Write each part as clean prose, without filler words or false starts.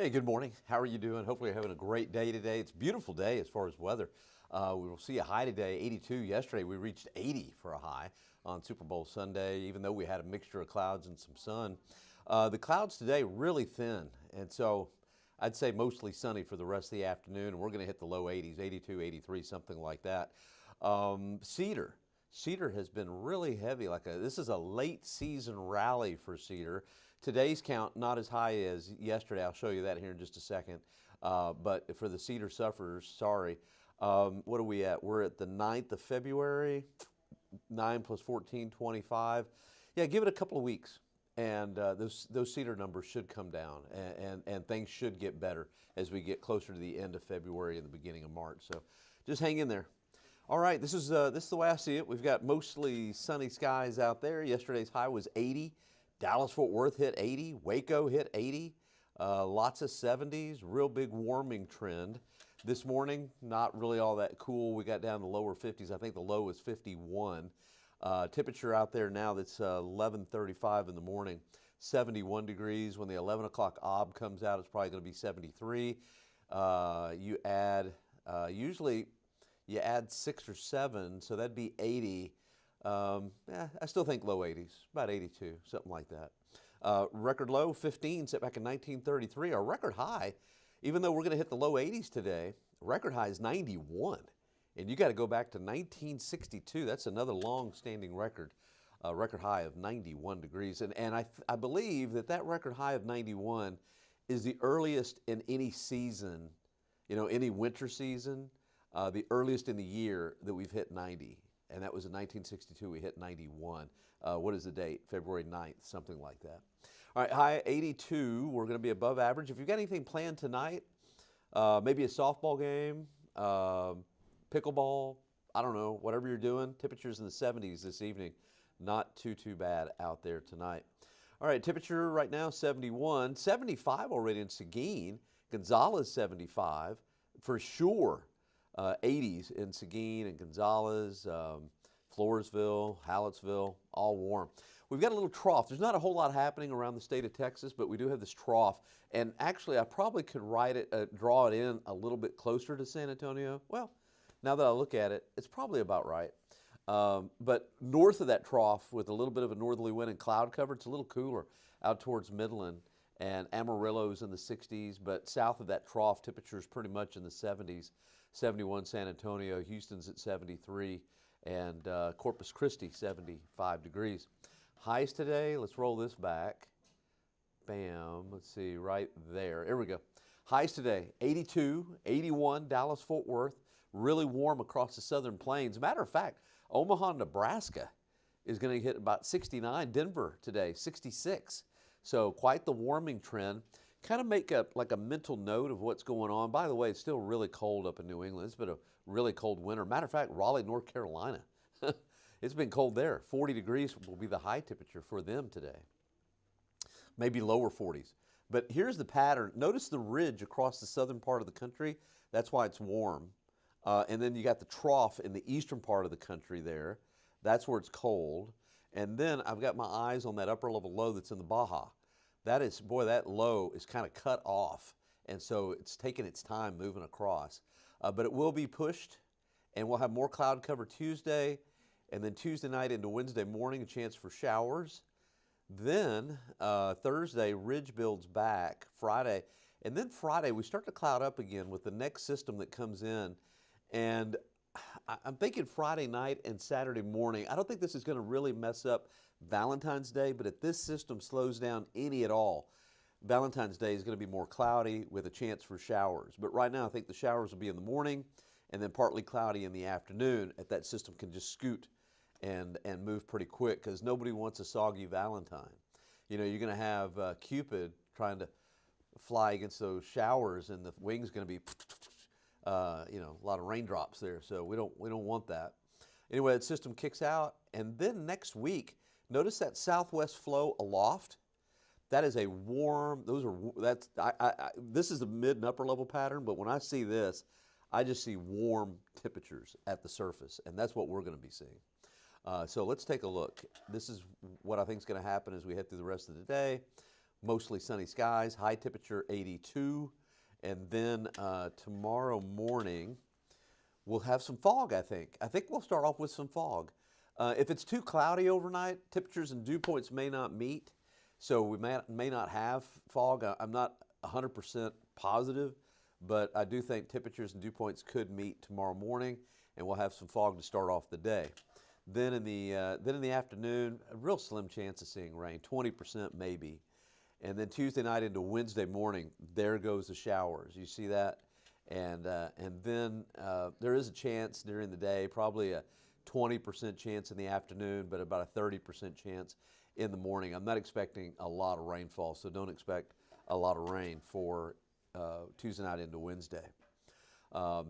Hey, good morning. How are you doing? Hopefully you're having a great day today. It's a beautiful day as far as weather. We will see a high today, 82. Yesterday we reached 80 for a high on Super Bowl Sunday, even though we had a mixture of clouds and some sun. The clouds today really thin, and so I'd say mostly sunny for the rest of the afternoon, and we're going to hit the low 80s, 82, 83, something like that. Cedar has been really heavy. This is a late season rally for cedar. Today's count not as high as yesterday. I'll show you that here in just a second. But for the cedar sufferers, sorry. What are we at? We're at the 9th of February. 9 plus 14, 25. Yeah, give it a couple of weeks, and those cedar numbers should come down, and things should get better as we get closer to the end of February and the beginning of March. So just hang in there. All right, this is the way I see it. We've got mostly sunny skies out there. Yesterday's high was 80. Dallas-Fort Worth hit 80. Waco hit 80. Lots of 70s. Real big warming trend. This morning, not really all that cool. We got down to the lower 50s. I think the low was 51. Temperature out there now that's 11:35 in the morning, 71 degrees. When the 11 o'clock ob comes out, it's probably going to be 73. You add usually. You add 6 or 7, so that'd be 80. I still think low 80s, about 82, something like that. Record low, 15, set back in 1933. Our record high, even though we're going to hit the low 80s today, record high is 91. And you got to go back to 1962. That's another long-standing record, record high of 91 degrees. And I believe that record high of 91 is the earliest in any season, any winter season. The earliest in the year that we've hit 90, and that was in 1962. We hit 91. What is the date? February 9th, something like that. All right, high 82. We're going to be above average. If you've got anything planned tonight, maybe a softball game, pickleball, I don't know, whatever you're doing, temperatures in the 70s this evening. Not too bad out there tonight. All right, temperature right now 71, 75 already in Seguin. Gonzales 75 for sure. 80s in Seguin and Gonzales, Floresville, Hallettsville, all warm. We've got a little trough. There's not a whole lot happening around the state of Texas, but we do have this trough. And actually, I probably could draw it in a little bit closer to San Antonio. Well, now that I look at it, it's probably about right. But north of that trough, with a little bit of a northerly wind and cloud cover, it's a little cooler out towards Midland. And Amarillo's in the 60s, but south of that trough, temperatures pretty much in the 70s. 71 San Antonio, Houston's at 73, and Corpus Christi 75 degrees. Highs today, let's roll this back. Bam, let's see, right there. Here we go. Highs today, 82, 81, Dallas-Fort Worth. Really warm across the southern plains. Matter of fact, Omaha, Nebraska is going to hit about 69. Denver today, 66. So quite the warming trend. Kind of make a mental note of what's going on. By the way, it's still really cold up in New England. It's been a really cold winter. Matter of fact, Raleigh, North Carolina, it's been cold there. 40 degrees will be the high temperature for them today. Maybe lower 40s. But here's the pattern. Notice the ridge across the southern part of the country. That's why it's warm. And then you got the trough in the eastern part of the country there. That's where it's cold. And then I've got my eyes on that upper level low that's in the Baja. That low is kind of cut off, and so it's taking its time moving across. But it will be pushed, and we'll have more cloud cover Tuesday, and then Tuesday night into Wednesday morning, a chance for showers. Then Thursday, ridge builds back, Friday, and then Friday we start to cloud up again with the next system that comes in. And I'm thinking Friday night and Saturday morning. I don't think this is going to really mess up Valentine's Day, but if this system slows down any at all, Valentine's Day is going to be more cloudy with a chance for showers. But right now I think the showers will be in the morning and then partly cloudy in the afternoon. If that system can just scoot and move pretty quick, because nobody wants a soggy Valentine. You're going to have Cupid trying to fly against those showers, and the wing's going to be a lot of raindrops there, so we don't want that. Anyway, the system kicks out, and then next week, notice that southwest flow aloft. That is a warm. This is a mid and upper level pattern, but when I see this, I just see warm temperatures at the surface, and that's what we're going to be seeing. So let's take a look. This is what I think is going to happen as we head through the rest of the day. mostly sunny skies, high temperature 82. And then tomorrow morning, we'll have some fog, I think. I think we'll start off with some fog. If it's too cloudy overnight, temperatures and dew points may not meet, so we may not have fog. I'm not 100% positive, but I do think temperatures and dew points could meet tomorrow morning, and we'll have some fog to start off the day. Then in the afternoon, a real slim chance of seeing rain, 20% maybe. And then Tuesday night into Wednesday morning, there goes the showers. You see that? And then there is a chance during the day, probably a 20% chance in the afternoon, but about a 30% chance in the morning. I'm not expecting a lot of rainfall, so don't expect a lot of rain for Tuesday night into Wednesday.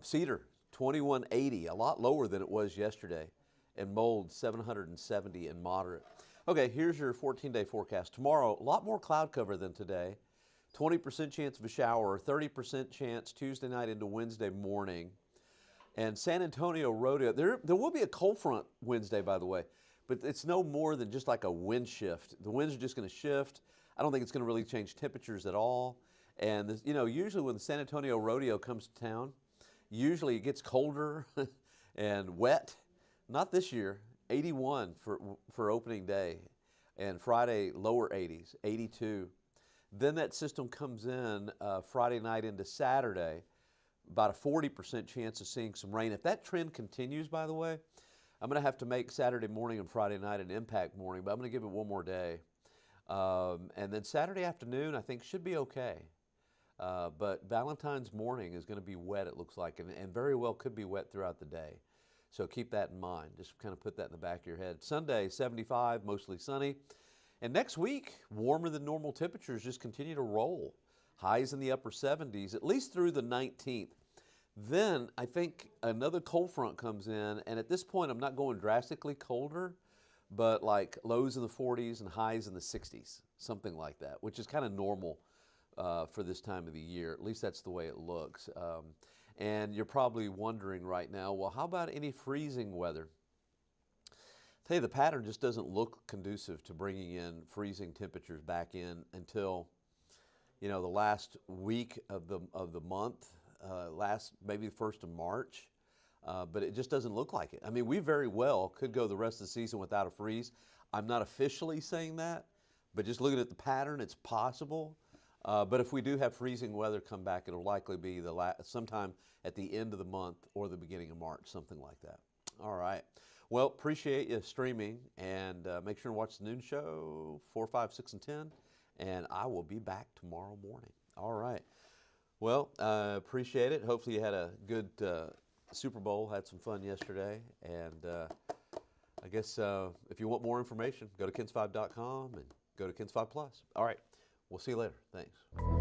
Cedar, 2180, a lot lower than it was yesterday. And Mold, 770 and moderate. Okay, here's your 14-day forecast. Tomorrow, a lot more cloud cover than today. 20% chance of a shower, 30% chance Tuesday night into Wednesday morning. And San Antonio Rodeo, there will be a cold front Wednesday, by the way, but it's no more than just like a wind shift. The winds are just going to shift. I don't think it's going to really change temperatures at all. And this, usually when the San Antonio Rodeo comes to town, usually it gets colder and wet. Not this year. 81 for opening day, and Friday lower 80s, 82. Then that system comes in Friday night into Saturday, about a 40% chance of seeing some rain. If that trend continues, by the way, I'm going to have to make Saturday morning and Friday night an impact morning, but I'm going to give it one more day. And then Saturday afternoon, I think, should be okay. But Valentine's morning is going to be wet, it looks like, and very well could be wet throughout the day. So keep that in mind. Just kind of put that in the back of your head. Sunday, 75, mostly sunny. And next week, warmer than normal temperatures just continue to roll. Highs in the upper 70s, at least through the 19th. Then I think another cold front comes in, and at this point I'm not going drastically colder, but like lows in the 40s and highs in the 60s, something like that, which is kind of normal for this time of the year. At least that's the way it looks. And you're probably wondering right now, well, how about any freezing weather? I'll tell you, the pattern just doesn't look conducive to bringing in freezing temperatures back in until, the last week of the month, maybe the 1st of March. But it just doesn't look like it. I mean, we very well could go the rest of the season without a freeze. I'm not officially saying that, but just looking at the pattern, it's possible. But if we do have freezing weather come back, it'll likely be sometime at the end of the month or the beginning of March, something like that. All right. Well, appreciate you streaming, and make sure to watch the noon show, 4, 5, 6, and 10, and I will be back tomorrow morning. All right. Well, appreciate it. Hopefully you had a good Super Bowl, had some fun yesterday, and I guess if you want more information, go to kens5.com and go to Kens5 Plus. All right. We'll see you later. Thanks.